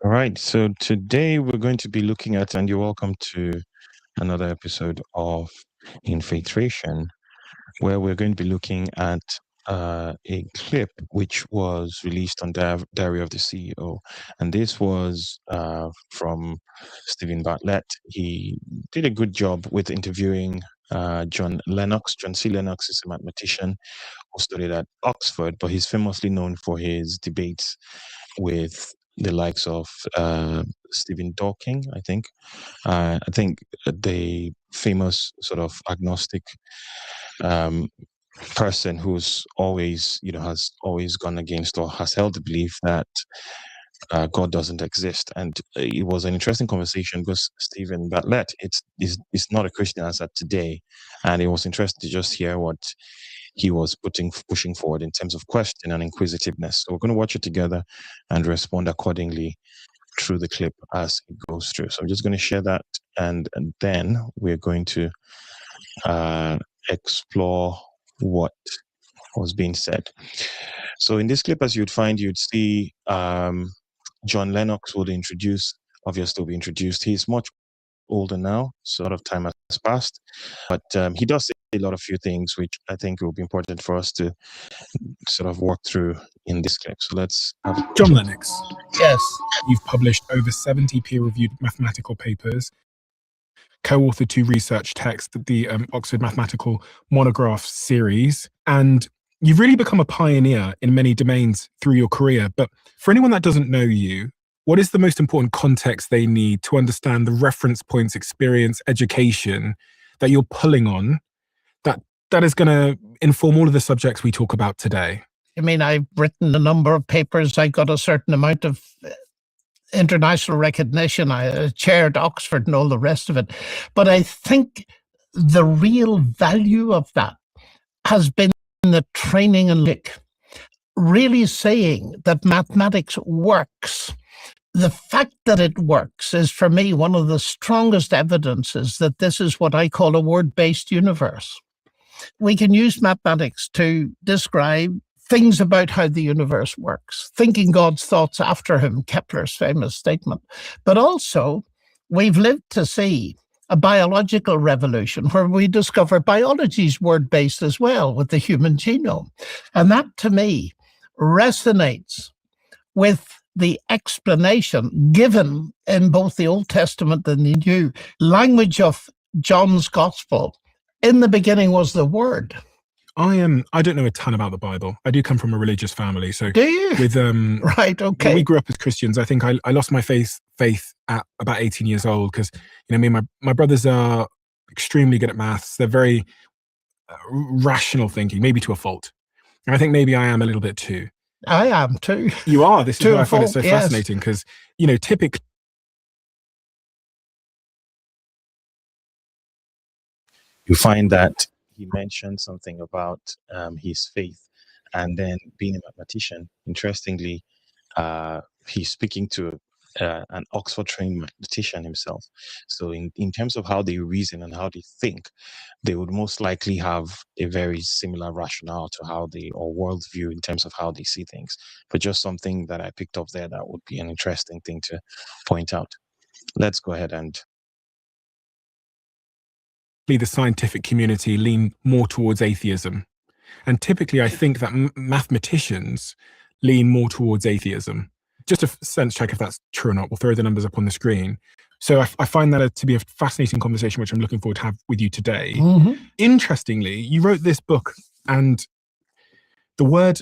All right, so today we're going to be looking at, and you're welcome to another episode of Infaithration, where we're going to be looking at a clip which was released on Diary of the CEO. And this was from Stephen Bartlett. He did a good job with interviewing John Lennox. John C. Lennox is a mathematician who studied at Oxford, but he's famously known for his debates with the likes of Stephen Hawking, I think. I think the famous sort of agnostic person who's always, has always gone against or has held the belief that God doesn't exist. And it was an interesting conversation because Stephen Bartlett, it's not a Christian as at today. And it was interesting to just hear what he was pushing forward in terms of question and inquisitiveness. So we're going to watch it together and respond accordingly through the clip as it goes through. So I'm just going to share that, and then we're going to explore what was being said. So in this clip, as you'd see John Lennox will be introduced. He's much older now, so a lot of time has passed, but he does say a lot of few things which I think will be important for us to sort of walk through in this clip. So let's have John Lennox. Yes. You've published over 70 peer-reviewed mathematical papers, co-authored 2 research texts, the Oxford Mathematical Monograph series, and you've really become a pioneer in many domains through your career. But for anyone that doesn't know you, what is the most important context they need to understand the reference points, experience, education that you're pulling on that is going to inform all of the subjects we talk about today? I mean, I've written a number of papers. I got a certain amount of international recognition. I chaired Oxford and all the rest of it. But I think the real value of that has been the training and really saying that mathematics works. The fact that it works is, for me, one of the strongest evidences that this is what I call a word-based universe. We can use mathematics to describe things about how the universe works, thinking God's thoughts after him, Kepler's famous statement. But also, we've lived to see a biological revolution where we discover biology's word-based as well with the human genome. And that, to me, resonates with the explanation given in both the Old Testament and the New language of John's Gospel. In the beginning was the Word. I don't know a ton about the Bible. I do come from a religious family, so do you? With right, okay. We grew up as Christians. I think I lost my faith at about 18 years old because me and my brothers are extremely good at maths. They're very rational thinking, maybe to a fault. And I think maybe I am a little bit too. I am too. You are. This is why I find it so fascinating because typically you find that he mentioned something about his faith and then being a mathematician. Interestingly, he's speaking to an Oxford-trained mathematician himself. So in terms of how they reason and how they think, they would most likely have a very similar rationale to or worldview in terms of how they see things. But just something that I picked up there that would be an interesting thing to point out. Let's go ahead and the scientific community lean more towards atheism. And typically, I think that mathematicians lean more towards atheism. Just a sense check if that's true or not. We'll throw the numbers up on the screen. So I find that to be a fascinating conversation, which I'm looking forward to have with you today. Mm-hmm. Interestingly, you wrote this book and the word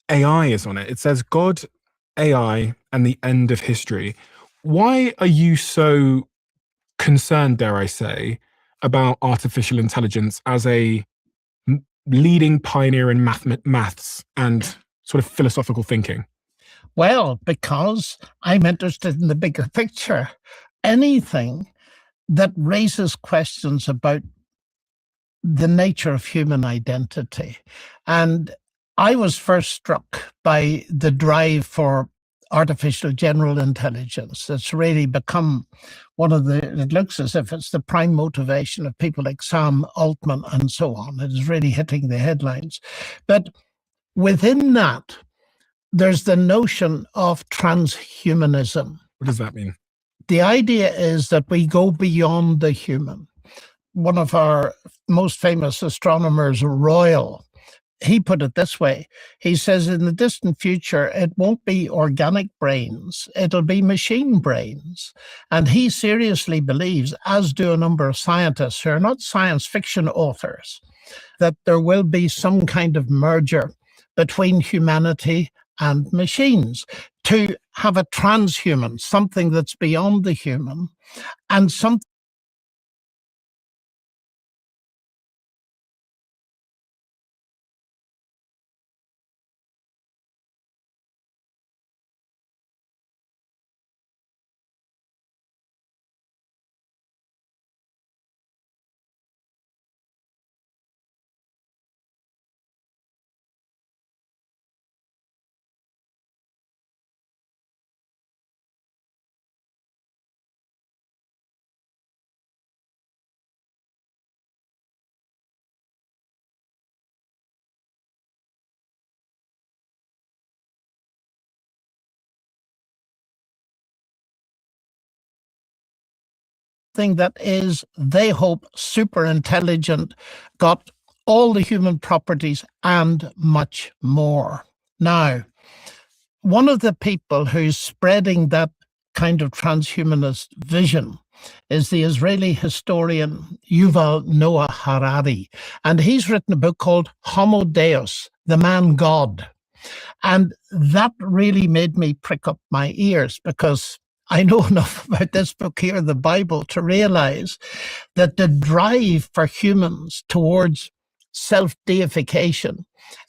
AI is on it. It says God, AI, and the end of history. Why are you so concerned, dare I say, about artificial intelligence as a leading pioneer in maths and sort of philosophical thinking? Well, because I'm interested in the bigger picture. Anything that raises questions about the nature of human identity. And I was first struck by the drive for artificial general intelligence. That's really become it looks as if it's the prime motivation of people like Sam Altman and so on. It is really hitting the headlines. But within that, there's the notion of transhumanism. What does that mean? The idea is that we go beyond the human. One of our most famous astronomers, Royal, he put it this way. He says, in the distant future, it won't be organic brains, it'll be machine brains. And he seriously believes, as do a number of scientists who are not science fiction authors, that there will be some kind of merger between humanity and machines to have a transhuman, something that's beyond the human, and something that is, they hope, super intelligent, got all the human properties and much more. Now, one of the people who's spreading that kind of transhumanist vision is the Israeli historian Yuval Noah Harari. And he's written a book called Homo Deus, the man God. And that really made me prick up my ears, because I know enough about this book here, the Bible, to realize that the drive for humans towards self-deification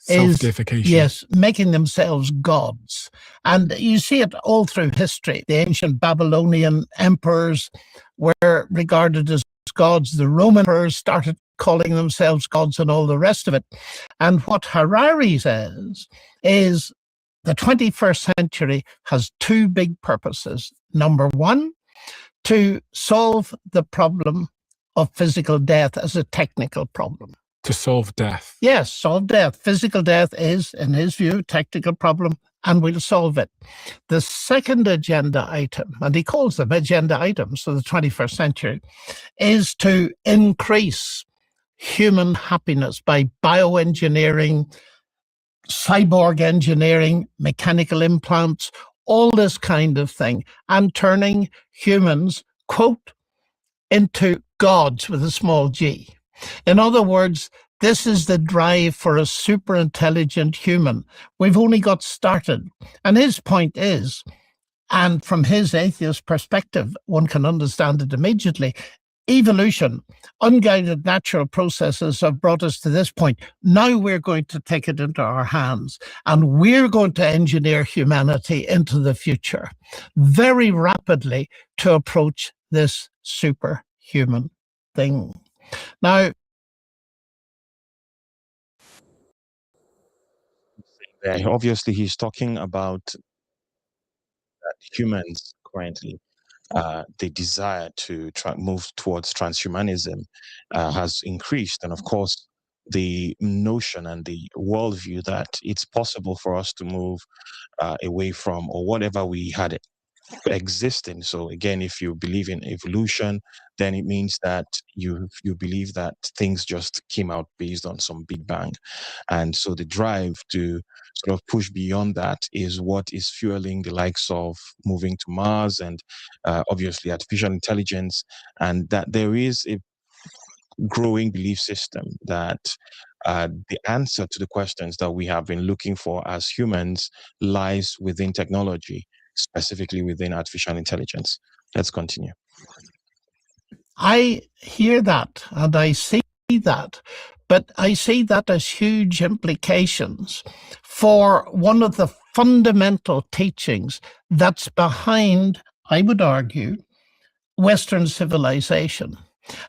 is, yes, making themselves gods. And you see it all through history. The ancient Babylonian emperors were regarded as gods. The Roman emperors started calling themselves gods and all the rest of it. And what Harari says is the 21st century has two big purposes. Number one, to solve the problem of physical death as a technical problem. To solve death? Yes, solve death. Physical death is, in his view, a technical problem, and we'll solve it. The second agenda item, and he calls them agenda items for the 21st century, is to increase human happiness by bioengineering, cyborg engineering, mechanical implants, all this kind of thing, and turning humans, quote, into gods with a small g. In other words, this is the drive for a super intelligent human. We've only got started. And his point is, and from his atheist perspective, one can understand it immediately, evolution, unguided natural processes have brought us to this point. Now we're going to take it into our hands, and we're going to engineer humanity into the future very rapidly to approach this superhuman thing. Now, obviously, he's talking about that humans currently, the desire to move towards transhumanism has increased. And of course, the notion and the worldview that it's possible for us to move away from or whatever we had existing. So again, if you believe in evolution, then it means that you believe that things just came out based on some big bang. And so the drive to sort of push beyond that is what is fueling the likes of moving to Mars and obviously artificial intelligence, and that there is a growing belief system that the answer to the questions that we have been looking for as humans lies within technology, specifically within artificial intelligence. Let's continue. I hear that and I see that, but I see that as huge implications for one of the fundamental teachings that's behind, I would argue, Western civilization.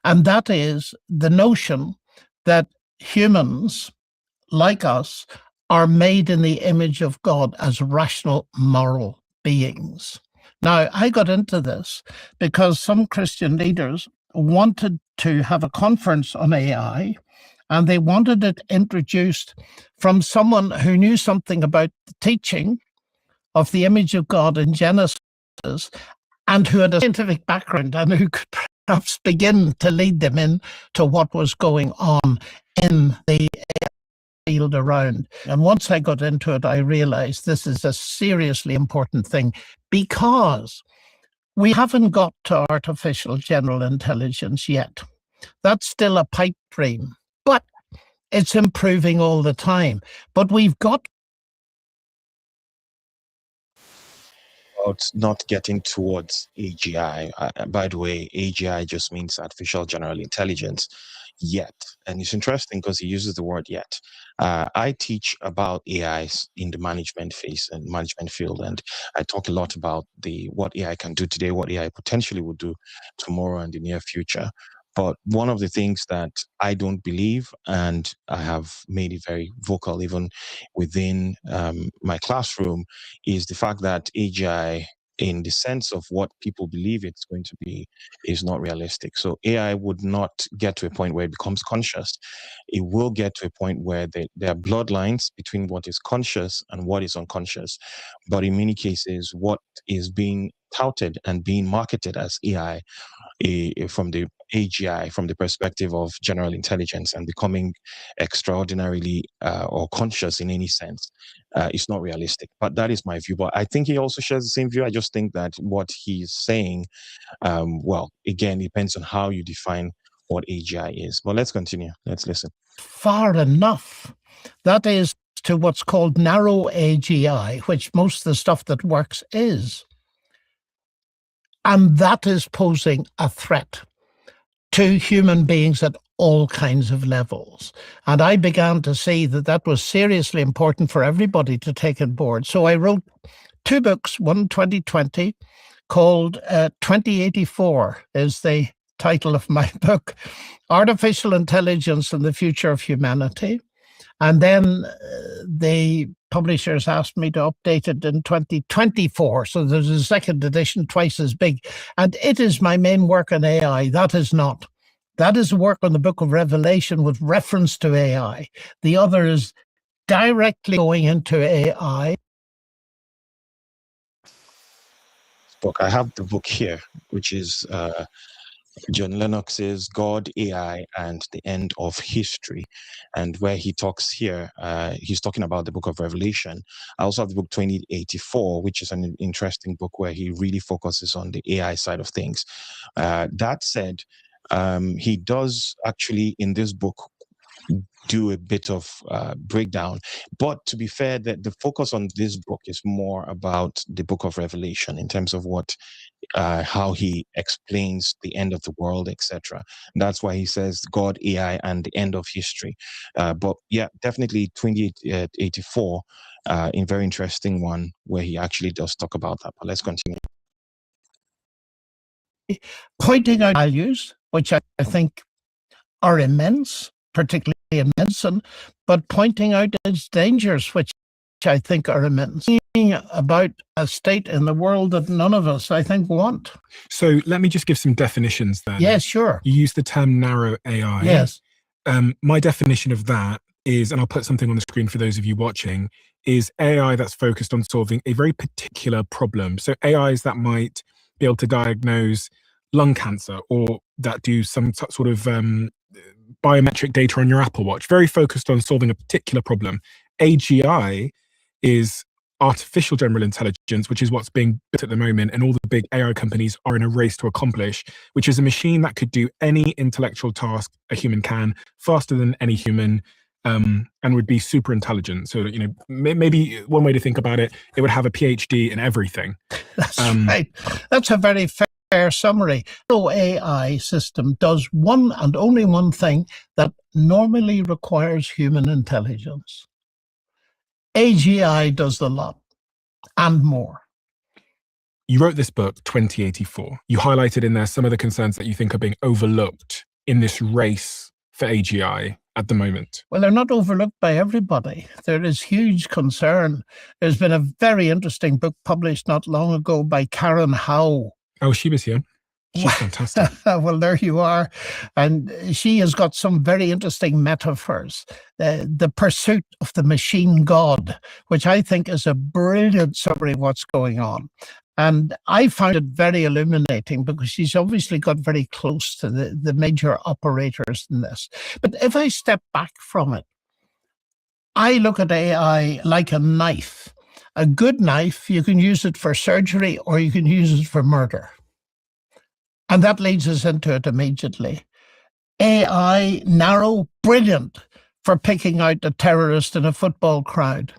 And that is the notion that humans, like us, are made in the image of God as rational, moral beings. Now, I got into this because some Christian leaders wanted to have a conference on AI, and they wanted it introduced from someone who knew something about the teaching of the image of God in Genesis and who had a scientific background and who could perhaps begin to lead them into what was going on in the field around. And once I got into it, I realized this is a seriously important thing, because we haven't got to artificial general intelligence yet. That's still a pipe dream, but it's improving all the time. But we've got about not getting towards AGI. By the way, AGI just means artificial general intelligence yet. And it's interesting because he uses the word yet. I teach about AIs in the management phase and management field, and I talk a lot about what AI can do today, what AI potentially will do tomorrow and the near future. But one of the things that I don't believe, and I have made it very vocal even within my classroom, is the fact that AGI, in the sense of what people believe it's going to be, is not realistic. So AI would not get to a point where it becomes conscious. It will get to a point where there are bloodlines between what is conscious and what is unconscious. But in many cases, what is being touted and being marketed as AI, from the AGI, from the perspective of general intelligence and becoming extraordinarily or conscious in any sense, is not realistic. But that is my view. But I think he also shares the same view. I just think that what he's saying, well, again, depends on how you define what AGI is. But let's continue. Let's listen. Far enough. That is to what's called narrow AGI, which most of the stuff that works is. And that is posing a threat to human beings at all kinds of levels. And I began to see that that was seriously important for everybody to take on board. So I wrote 2 books, one in 2020 called 2084 is the title of my book, Artificial Intelligence and the Future of Humanity. And then the publishers asked me to update it in 2024. So there's a second edition, twice as big. And it is my main work on AI. That is not. That is work on the Book of Revelation with reference to AI. The other is directly going into AI. Book. I have the book here, which is John Lennox's God, AI, and the End of History. And where he talks here, he's talking about the Book of Revelation. I also have the book 2084, which is an interesting book where he really focuses on the AI side of things. That said, he does actually in this book do a bit of breakdown. But to be fair, the focus on this book is more about the Book of Revelation in terms of how he explains the end of the world, etc. That's why he says God, AI, and the end of history. But yeah, definitely 2084, a very interesting one where he actually does talk about that. But let's continue. Pointing out values, which I think are immense, particularly in medicine, but pointing out its dangers, which I think are immense. About a state in the world that none of us, I think, want. So let me just give some definitions then. Yes, sure. You use the term narrow AI. Yes. My definition of that is, and I'll put something on the screen for those of you watching, is AI that's focused on solving a very particular problem. So AIs that might be able to diagnose lung cancer, or that do some sort of biometric data on your Apple Watch, very focused on solving a particular problem. AGI is artificial general intelligence, which is what's being built at the moment, and all the big AI companies are in a race to accomplish, which is a machine that could do any intellectual task a human can, faster than any human, and would be super intelligent. So, you know, maybe one way to think about it, it would have a PhD in everything. That's right. That's a very fair summary. No AI system does one and only one thing that normally requires human intelligence. AGI does the lot and more. You wrote this book, 2084. You highlighted in there some of the concerns that you think are being overlooked in this race for AGI at the moment. Well, they're not overlooked by everybody. There is huge concern. There's been a very interesting book published not long ago by Karen Howe. Oh, she was here. She's fantastic. Well, there you are. And she has got some very interesting metaphors. The pursuit of the machine god, which I think is a brilliant summary of what's going on. And I found it very illuminating because she's obviously got very close to the major operators in this. But if I step back from it, I look at AI like a knife. A good knife, you can use it for surgery or you can use it for murder. And that leads us into it immediately. AI, narrow, brilliant for picking out a terrorist in a football crowd.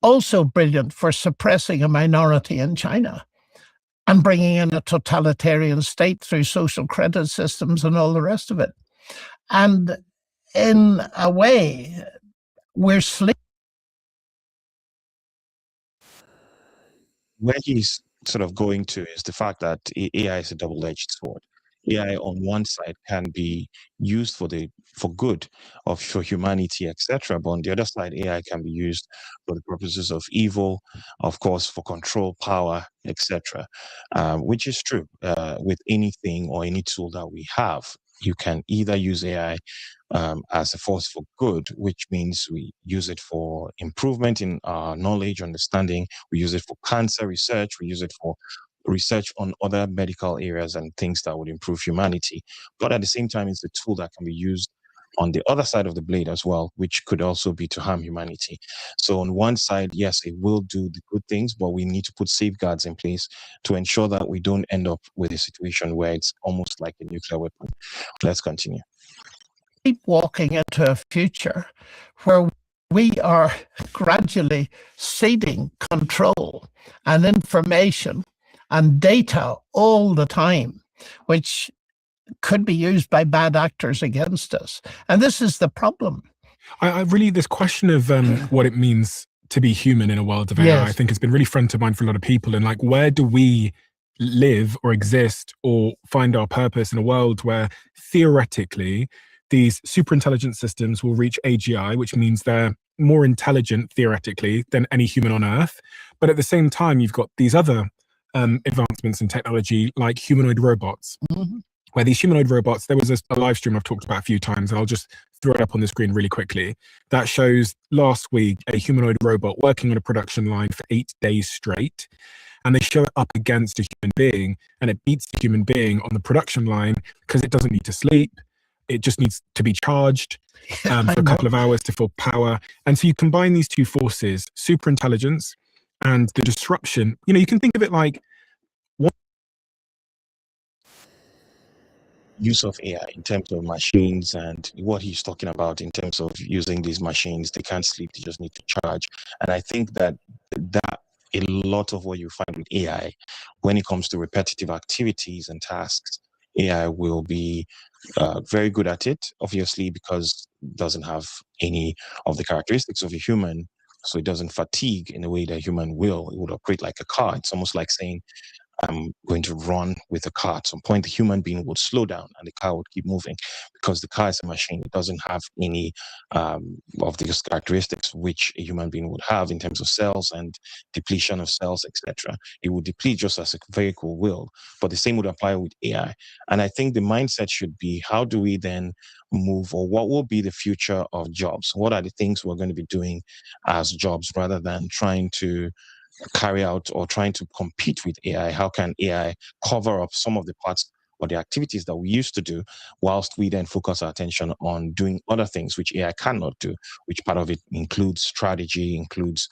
Also brilliant for suppressing a minority in China and bringing in a totalitarian state through social credit systems and all the rest of it. And in a way, we're sleeping. Where he's sort of going to is the fact that AI is a double-edged sword. AI on one side can be used for good for humanity, etc. But on the other side, AI can be used for the purposes of evil, of course, for control, power, etc. Which is true with anything or any tool that we have. You can either use AI as a force for good, which means we use it for improvement in our knowledge, understanding. We use it for cancer research. We use it for research on other medical areas and things that would improve humanity. But at the same time, it's a tool that can be used on the other side of the blade as well, which could also be to harm humanity. So on one side, yes, it will do the good things, but we need to put safeguards in place to ensure that we don't end up with a situation where it's almost like a nuclear weapon. Let's continue. Keep walking into a future where we are gradually ceding control and information and data all the time, which could be used by bad actors against us. And this is the problem. I really, this question of what it means to be human in a world of AI, Yes. I think has been really front of mind for a lot of people. And like, where do we live or exist or find our purpose in a world where theoretically these super intelligent systems will reach AGI, which means they're more intelligent theoretically than any human on Earth. But at the same time, you've got these other advancements in technology like humanoid robots, where these humanoid robots, there was a live stream I've talked about a few times, and I'll just throw it up on the screen really quickly, that shows last week a humanoid robot working on a production line for 8 days straight. And they show it up against a human being, and it beats the human being on the production line because it doesn't need to sleep. It just needs to be charged for a couple of hours to fill power. And so you combine these two forces, super intelligence and the disruption. You know, you can think of it like use of AI in terms of machines and what he's talking about in terms of using these machines. They can't sleep, they just need to charge. And I think that a lot of what you find with AI, when it comes to repetitive activities and tasks, AI will be very good at it, obviously, because it doesn't have any of the characteristics of a human. So it doesn't fatigue in a way that a human will. It would operate like a car. It's almost like saying, I'm going to run with a car. At some point, the human being would slow down and the car would keep moving because the car is a machine. It doesn't have any of these characteristics which a human being would have in terms of cells and depletion of cells, etc. It would deplete just as a vehicle will, but the same would apply with AI. And I think the mindset should be, how do we then move, or what will be the future of jobs? What are the things we're going to be doing as jobs rather than trying to carry out or trying to compete with AI? How can AI cover up some of the parts or the activities that we used to do, whilst we then focus our attention on doing other things which AI cannot do, which part of it includes strategy, includes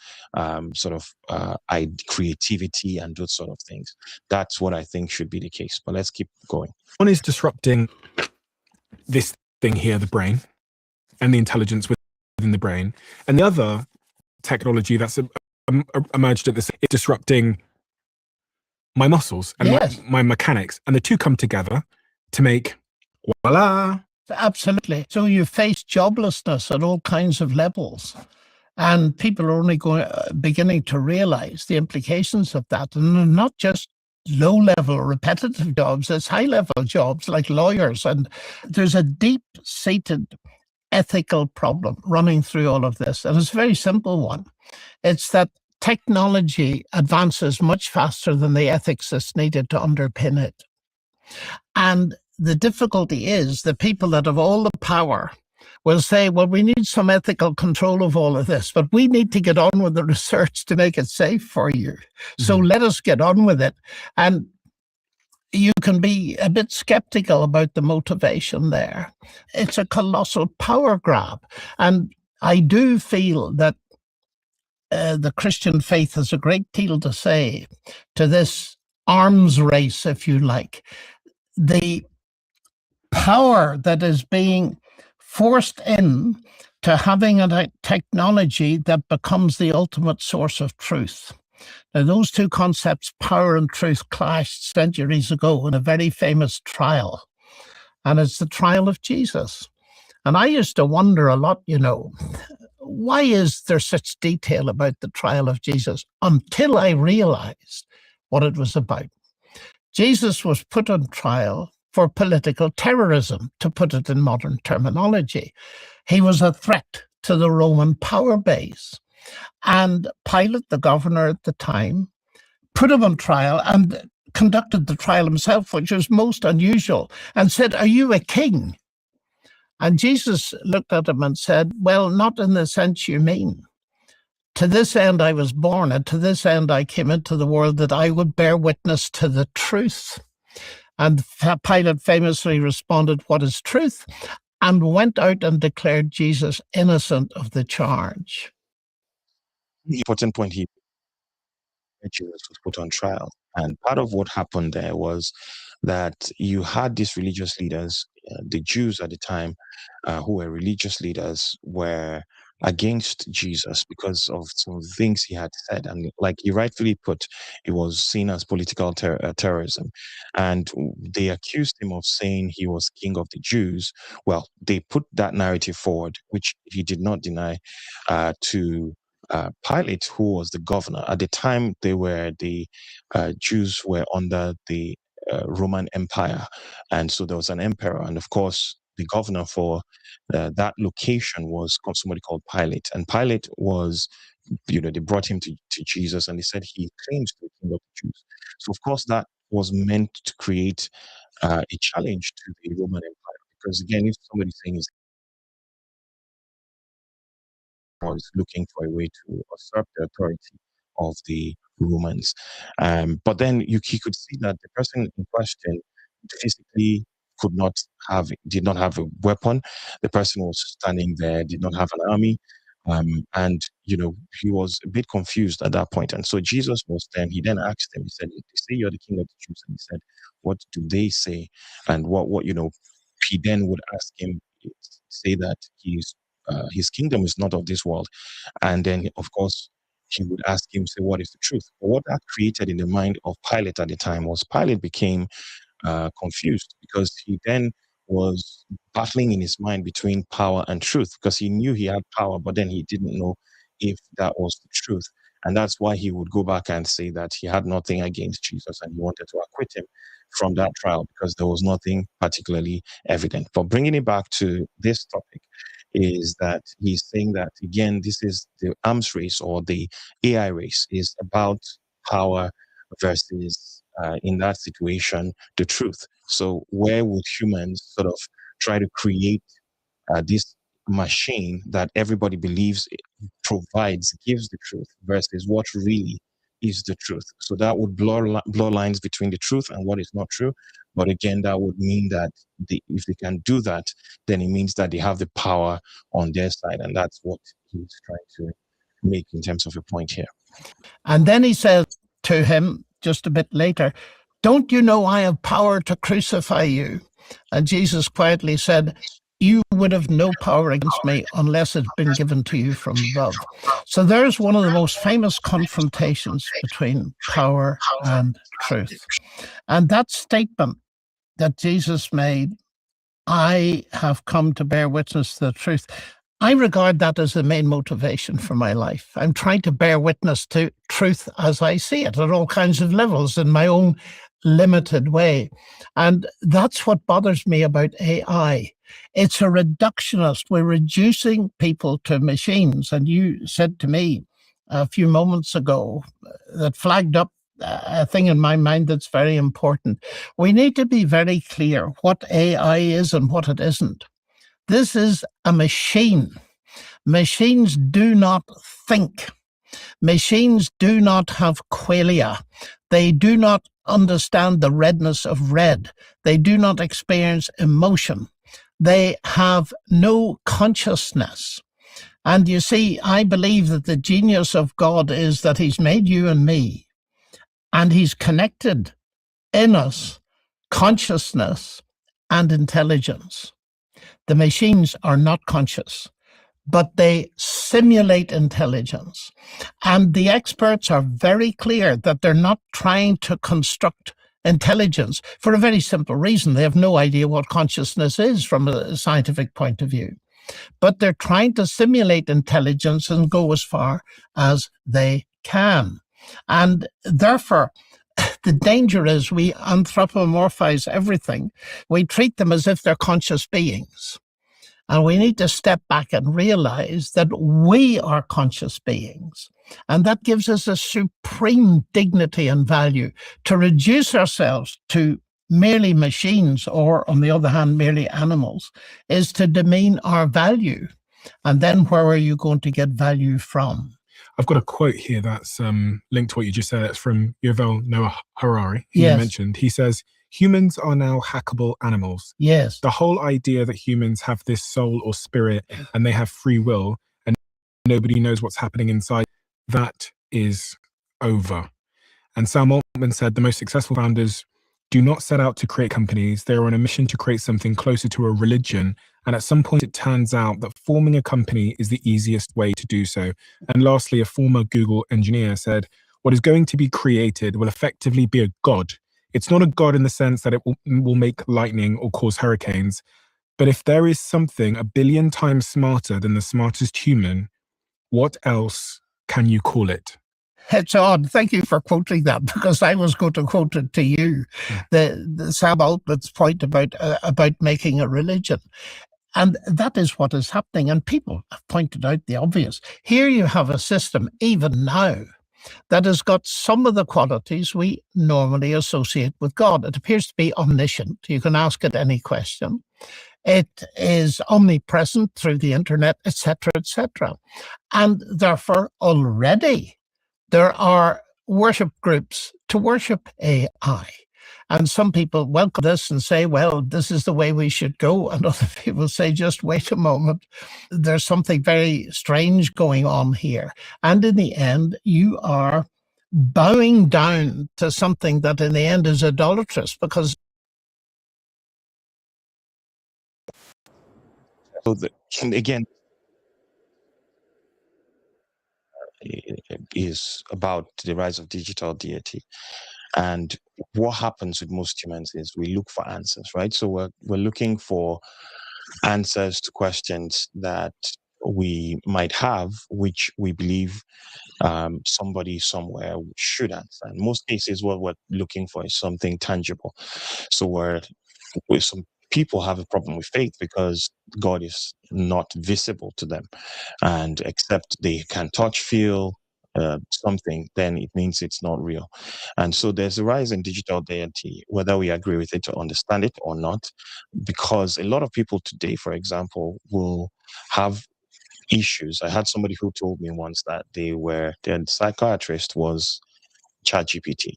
creativity and those sort of things. That's what I think should be the case. But let's keep going. One is disrupting this thing here, the brain, and the intelligence within the brain. And the other technology that's emerged at this is disrupting my muscles and my mechanics, and the two come together to make voila. Absolutely. So you face joblessness at all kinds of levels, and people are only beginning to realize the implications of that, and not just low-level repetitive jobs, it's high-level jobs like lawyers. And there's a deep-seated ethical problem running through all of this, and it's a very simple one. It's that technology advances much faster than the ethics that's needed to underpin it. And the difficulty is the people that have all the power will say, well, we need some ethical control of all of this, but we need to get on with the research to make it safe for you. So let us get on with it. And you can be a bit skeptical about the motivation there. It's a colossal power grab. And I do feel that the Christian faith has a great deal to say to this arms race, if you like. The power that is being forced in to having a technology that becomes the ultimate source of truth. Now, those two concepts, power and truth, clashed centuries ago in a very famous trial. And it's the trial of Jesus. And I used to wonder a lot, why is there such detail about the trial of Jesus, until I realized what it was about. Jesus was put on trial for political terrorism, to put it in modern terminology. He was a threat to the Roman power base. And Pilate, the governor at the time, put him on trial and conducted the trial himself, which was most unusual, and said, "Are you a king?" And Jesus looked at him and said, "Well, not in the sense you mean. To this end I was born, and to this end I came into the world, that I would bear witness to the truth." And Pilate famously responded, "What is truth?" and went out and declared Jesus innocent of the charge. The important point here, Jesus was put on trial. And part of what happened there was that you had these religious leaders, the Jews at the time, who were religious leaders, were against Jesus because of some things he had said. And like you rightfully put, it was seen as political terrorism. And they accused him of saying he was king of the Jews. Well, they put that narrative forward, which he did not deny, to Pilate, who was the governor. At the time, the Jews were under the Roman Empire. And so there was an emperor. And of course, the governor for that location was somebody called Pilate. And Pilate was, they brought him to Jesus, and they said he claims to be king of the Jews. So of course, that was meant to create a challenge to the Roman Empire. Because again, if somebody's saying he's was looking for a way to usurp the authority of the Romans. But then you could see that the person in question physically did not have a weapon. The person was standing there, did not have an army. And, he was a bit confused at that point. And so Jesus he then asked him, he said, "They say you're the king of the Jews." And he said, "What do they say?" And he then would ask him, say that his kingdom is not of this world. And then, of course, he would ask him, say, "What is the truth?" But what that created in the mind of Pilate at the time was Pilate became confused, because he then was battling in his mind between power and truth, because he knew he had power, but then he didn't know if that was the truth. And that's why he would go back and say that he had nothing against Jesus and he wanted to acquit him from that trial because there was nothing particularly evident. But bringing it back to this topic is that he's saying that, again, this is the arms race, or the AI race is about power versus, in that situation, the truth. So where would humans sort of try to create this machine that everybody believes gives the truth, versus what really is the truth? So that would blur lines between the truth and what is not true. But again, that would mean that if they can do that, then it means that they have the power on their side. And that's what he's trying to make in terms of a point here. And then he says to him just a bit later, "Don't you know I have power to crucify you?" And Jesus quietly said, "You would have no power against me unless it's been given to you from above." So there's one of the most famous confrontations between power and truth. And that statement that Jesus made, "I have come to bear witness to the truth," I regard that as the main motivation for my life. I'm trying to bear witness to truth as I see it at all kinds of levels in my own limited way. And that's what bothers me about AI. It's a reductionist. We're reducing people to machines. And you said to me a few moments ago that flagged up a thing in my mind that's very important. We need to be very clear what AI is and what it isn't. This is a machine. Machines do not think. Machines do not have qualia. They do not understand the redness of red. They do not experience emotion. They have no consciousness. And you see, I believe that the genius of God is that he's made you and me, and he's connected in us consciousness and intelligence. The machines are not conscious, but they simulate intelligence. And the experts are very clear that they're not trying to construct intelligence for a very simple reason. They have no idea what consciousness is from a scientific point of view. But they're trying to simulate intelligence and go as far as they can. And therefore, the danger is we anthropomorphize everything. We treat them as if they're conscious beings. And we need to step back and realize that we are conscious beings. And that gives us a supreme dignity and value. To reduce ourselves to merely machines, or on the other hand, merely animals, is to demean our value. And then where are you going to get value from? I've got a quote here that's linked to what you just said. It's from Yuval Noah Harari, who you mentioned. He says, humans are now hackable animals. Yes. The whole idea that humans have this soul or spirit and they have free will and nobody knows what's happening inside, that is over. And Sam Altman said the most successful founders do not set out to create companies. They're on a mission to create something closer to a religion. And at some point, it turns out that forming a company is the easiest way to do so. And lastly, a former Google engineer said, what is going to be created will effectively be a god. It's not a god in the sense that it will make lightning or cause hurricanes. But if there is something 1 billion times smarter than the smartest human, what else can you call it? It's odd. Thank you for quoting that, because I was going to quote it to you. The Sam Altman's point about making a religion. And that is what is happening. And people have pointed out the obvious. Here you have a system, even now, that has got some of the qualities we normally associate with God. It appears to be omniscient. You can ask it any question. It is omnipresent through the internet, etc., etc. And therefore, already there are worship groups to worship AI. And some people welcome this and say, well, this is the way we should go. And other people say, just wait a moment. There's something very strange going on here. And in the end, you are bowing down to something that in the end is idolatrous, because So again, is about the rise of digital deity. And what happens with most humans is we look for answers, right? So we're looking for answers to questions that we might have, which we believe somebody somewhere should answer. In most cases, what we're looking for is something tangible. So some people have a problem with faith because God is not visible to them, and except they can touch, feel something, then it means it's not real. And so there's a rise in digital deity, whether we agree with it or understand it or not, because a lot of people today, for example, will have issues. I had somebody who told me once that their psychiatrist was ChatGPT,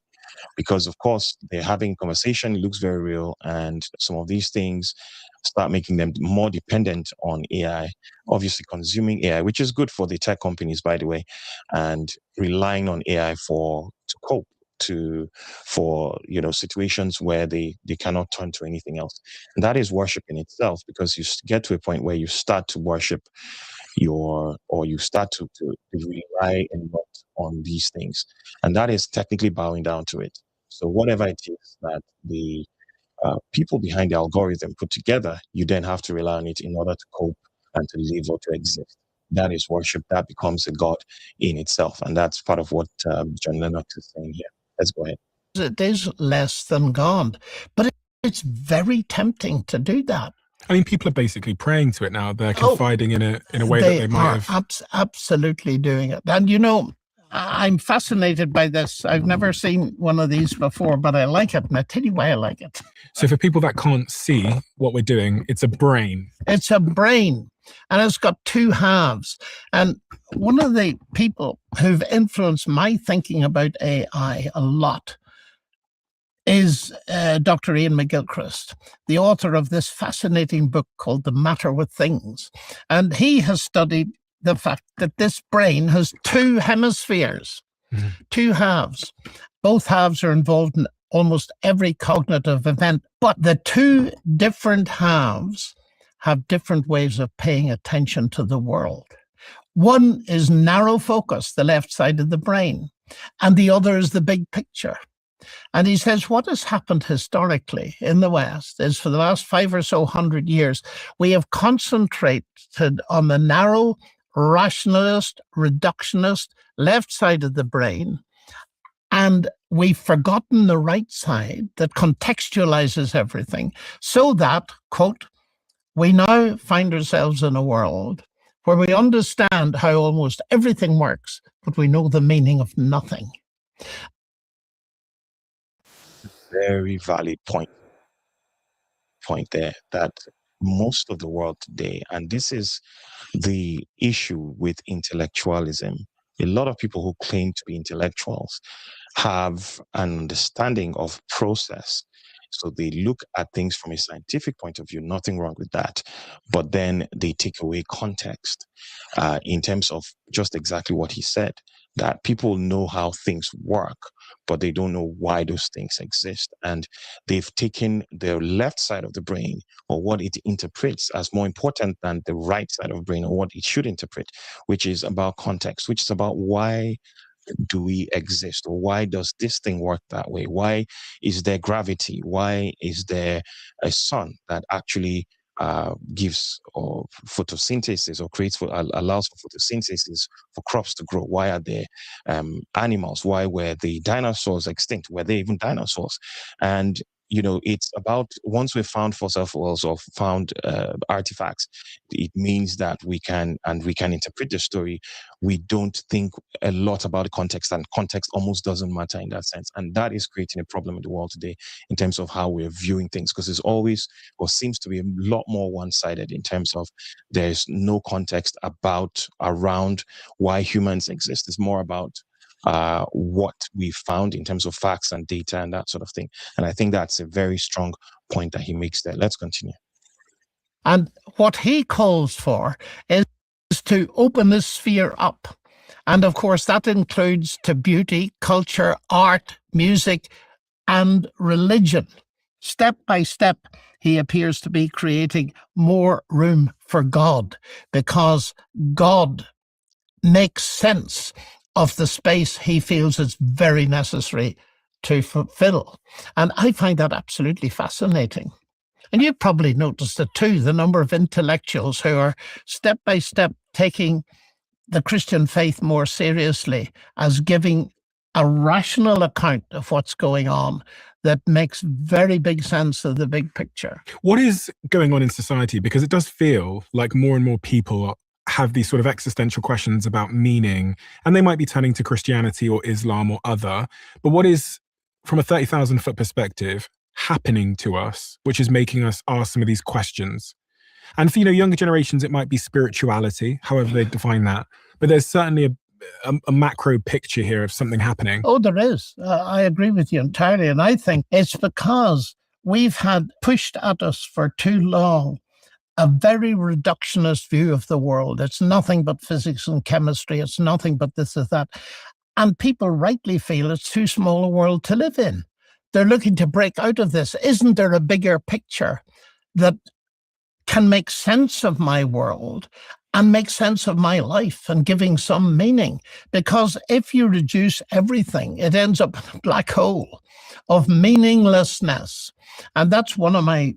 because of course they're having conversation, it looks very real, and some of these things start making them more dependent on AI, obviously consuming AI, which is good for the tech companies, by the way, and relying on AI to cope for situations where they cannot turn to anything else. And that is worship in itself, because you get to a point where you start to worship you start to rely a lot on these things, and that is technically bowing down to it. So whatever it is that the people behind the algorithm put together, you then have to rely on it in order to cope and to live or to exist. That is worship. That becomes a god in itself, and that's part of what John Lennox is saying here. Let's go ahead. it is less than God, but it's very tempting to do that. I mean, people are basically praying to it now. They're confiding in a way that they might have. Absolutely doing it. And I'm fascinated by this. I've never seen one of these before, but I like it. And I tell you why I like it. So for people that can't see what we're doing, it's a brain. It's a brain, and it's got two halves. And one of the people who've influenced my thinking about AI a lot is Dr. Ian McGilchrist, the author of this fascinating book called The Matter with Things. And he has studied the fact that this brain has two hemispheres, two halves. Both halves are involved in almost every cognitive event, but the two different halves have different ways of paying attention to the world. One is narrow focus, the left side of the brain, and the other is the big picture. And he says what has happened historically in the West is for the last 500 or so years, we have concentrated on the narrow, rationalist, reductionist left side of the brain, and we've forgotten the right side that contextualizes everything, so that, quote, we now find ourselves in a world where we understand how almost everything works, but we know the meaning of nothing. Very valid point there, that most of the world today, and this is the issue with intellectualism. A lot of people who claim to be intellectuals have an understanding of process. So they look at things from a scientific point of view, nothing wrong with that. But then they take away context in terms of just exactly what he said, that people know how things work, but they don't know why those things exist. And they've taken the left side of the brain, or what it interprets, as more important than the right side of the brain, or what it should interpret, which is about context, which is about why do we exist, or why does this thing work that way? Why is there gravity? Why is there a sun that actually gives or photosynthesis, or creates allows for photosynthesis for crops to grow? Why are there animals? Why were the dinosaurs extinct? Were they even dinosaurs? And it's about, once we've found fossil fuels or found artifacts, it means that we can interpret the story. We don't think a lot about the context, and context almost doesn't matter in that sense. And that is creating a problem in the world today in terms of how we're viewing things, because it's always, or seems to be, a lot more one-sided in terms of there's no context around why humans exist. It's more about what we found in terms of facts and data and that sort of thing. And I think that's a very strong point that he makes there. Let's continue. And what he calls for is to open this sphere up. And of course, that includes to beauty, culture, art, music, and religion. Step by step, he appears to be creating more room for God, because God makes sense of the space he feels is very necessary to fulfill. And I find that absolutely fascinating. And you've probably noticed it too, the number of intellectuals who are step by step taking the Christian faith more seriously, as giving a rational account of what's going on that makes very big sense of the big picture. What is going on in society? Because it does feel like more and more people have these sort of existential questions about meaning, and they might be turning to Christianity or Islam or other. But what is, from a 30,000 foot perspective, happening to us, which is making us ask some of these questions? And for younger generations, it might be spirituality, however they define that. But there's certainly a macro picture here of something happening. Oh, there is. I agree with you entirely. And I think it's because we've had pushed at us for too long a very reductionist view of the world. It's nothing but physics and chemistry. It's nothing but this or that. And people rightly feel it's too small a world to live in. They're looking to break out of this. Isn't there a bigger picture that can make sense of my world and make sense of my life and giving some meaning? Because if you reduce everything, it ends up in a black hole of meaninglessness. And that's one of my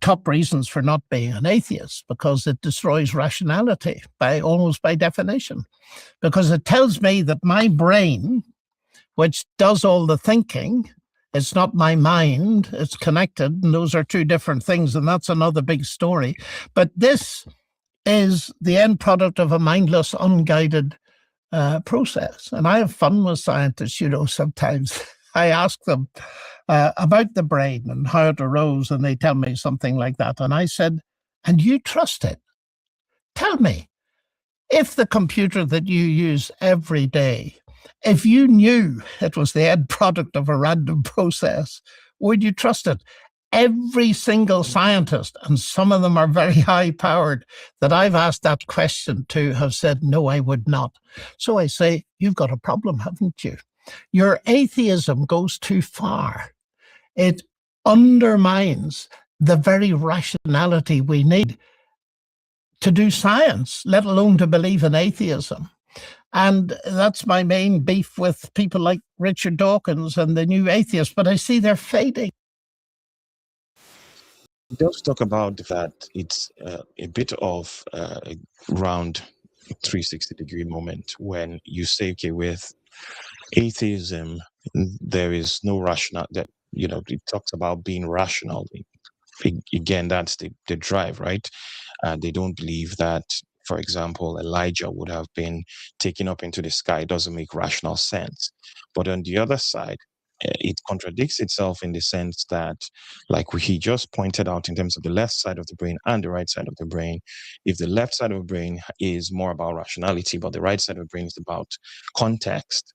top reasons for not being an atheist, because it destroys rationality almost by definition. Because it tells me that my brain, which does all the thinking, it's not my mind, it's connected, and those are two different things, and that's another big story. But this is the end product of a mindless, unguided process. And I have fun with scientists, sometimes. I ask them about the brain and how it arose, and they tell me something like that. And I said, and you trust it? Tell me, if the computer that you use every day, if you knew it was the end product of a random process, would you trust it? Every single scientist, and some of them are very high powered, that I've asked that question to have said, no, I would not. So I say, you've got a problem, haven't you? Your atheism goes too far. It undermines the very rationality we need to do science, let alone to believe in atheism. And that's my main beef with people like Richard Dawkins and the new atheists, but I see they're fading. Just talk about that it's a bit of a round 360-degree moment when you say, okay, with atheism, there is no rational, that, it talks about being rational. Again, that's the drive, right? They don't believe that, for example, Elijah would have been taken up into the sky. It doesn't make rational sense. But on the other side, it contradicts itself in the sense that, like he just pointed out, in terms of the left side of the brain and the right side of the brain, if the left side of the brain is more about rationality, but the right side of the brain is about context,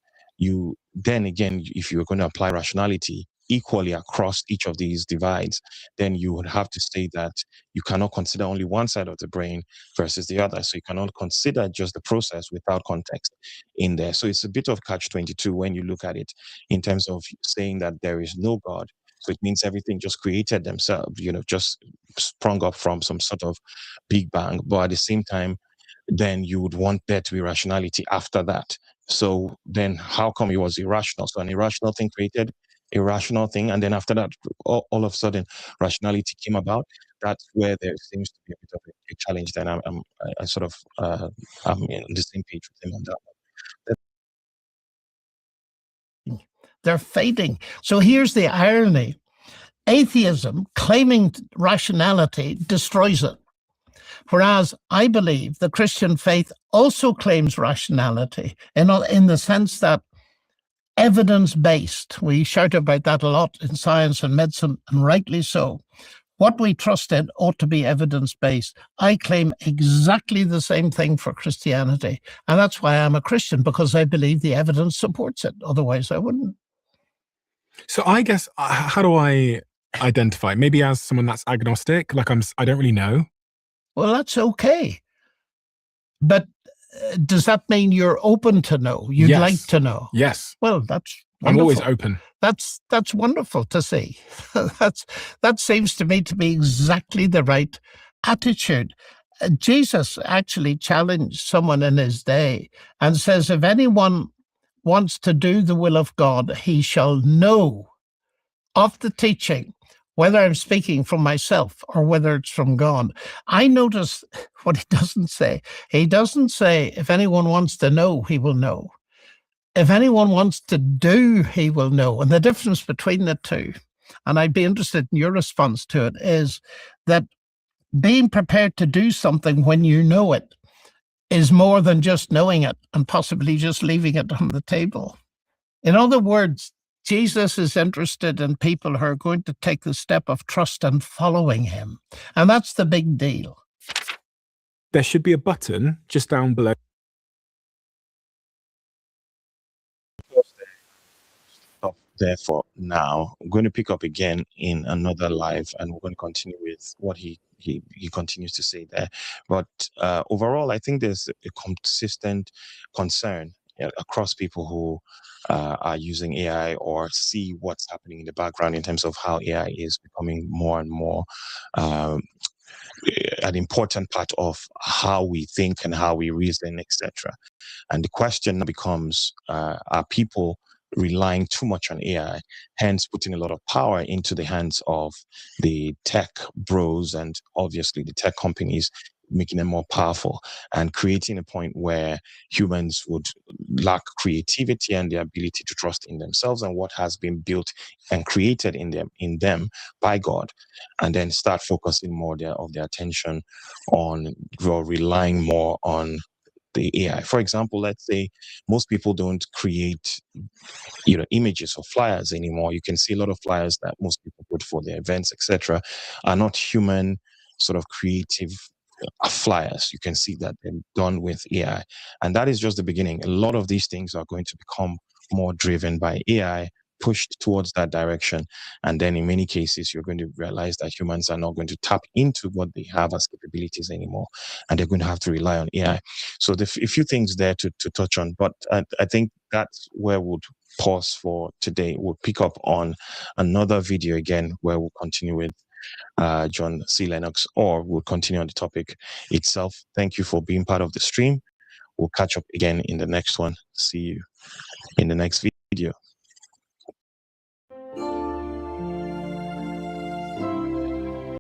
then again, if you're going to apply rationality equally across each of these divides, then you would have to say that you cannot consider only one side of the brain versus the other. So you cannot consider just the process without context in there. So it's a bit of catch-22 when you look at it in terms of saying that there is no God. So it means everything just created themselves, just sprung up from some sort of big bang. But at the same time, then you would want there to be rationality after that. So then how come it was irrational? So an irrational thing created a rational thing, and then after that, all of a sudden, rationality came about. That's where there seems to be a bit of a challenge. Then I sort of I'm in the same page with him on that. They're fading. So here's the irony. Atheism, claiming rationality, destroys it. Whereas I believe the Christian faith also claims rationality in the sense that evidence-based. We shout about that a lot in science and medicine, and rightly so. What we trust in ought to be evidence-based. I claim exactly the same thing for Christianity. And that's why I'm a Christian, because I believe the evidence supports it. Otherwise, I wouldn't. So I guess, how do I identify? Maybe as someone that's agnostic, like I don't really know. Well, that's okay. But does that mean you're open to know? You'd Yes. like to know? Yes. Well, that's wonderful. I'm always open. That's wonderful to see. That seems to me to be exactly the right attitude. Jesus actually challenged someone in his day and says, if anyone wants to do the will of God, he shall know of the teaching, whether I'm speaking from myself or whether it's from God. I notice what he doesn't say. He doesn't say, if anyone wants to know, he will know. If anyone wants to do, he will know. And the difference between the two, and I'd be interested in your response to it, is that being prepared to do something when you know it is more than just knowing it and possibly just leaving it on the table. In other words, Jesus is interested in people who are going to take the step of trust and following him. And that's the big deal. There should be a button just down below. Stop there for now. I'm going to pick up again in another live, and we're going to continue with what he continues to say there. But overall, I think there's a consistent concern across people who are using AI or see what's happening in the background in terms of how AI is becoming more and more an important part of how we think and how we reason, etc. And the question becomes, are people relying too much on AI, hence putting a lot of power into the hands of the tech bros and obviously the tech companies, making them more powerful and creating a point where humans would lack creativity and the ability to trust in themselves and what has been built and created in them by God, and then start focusing more of their attention on, or relying more on the AI. For example, let's say most people don't create images or flyers anymore. You can see a lot of flyers that most people put for their events, etc., are not human sort of creative flyers. You can see that they're done with AI, and that is just the beginning. A lot of these things are going to become more driven by AI, pushed towards that direction, and then in many cases you're going to realize that humans are not going to tap into what they have as capabilities anymore, and they're going to have to rely on AI. So a few things there to touch on, but I think that's where we'll pause for today. We'll pick up on another video again where we'll continue with John C. Lennox, or we'll continue on the topic itself. Thank you for being part of the stream. We'll catch up again in the next one. See you in the next video.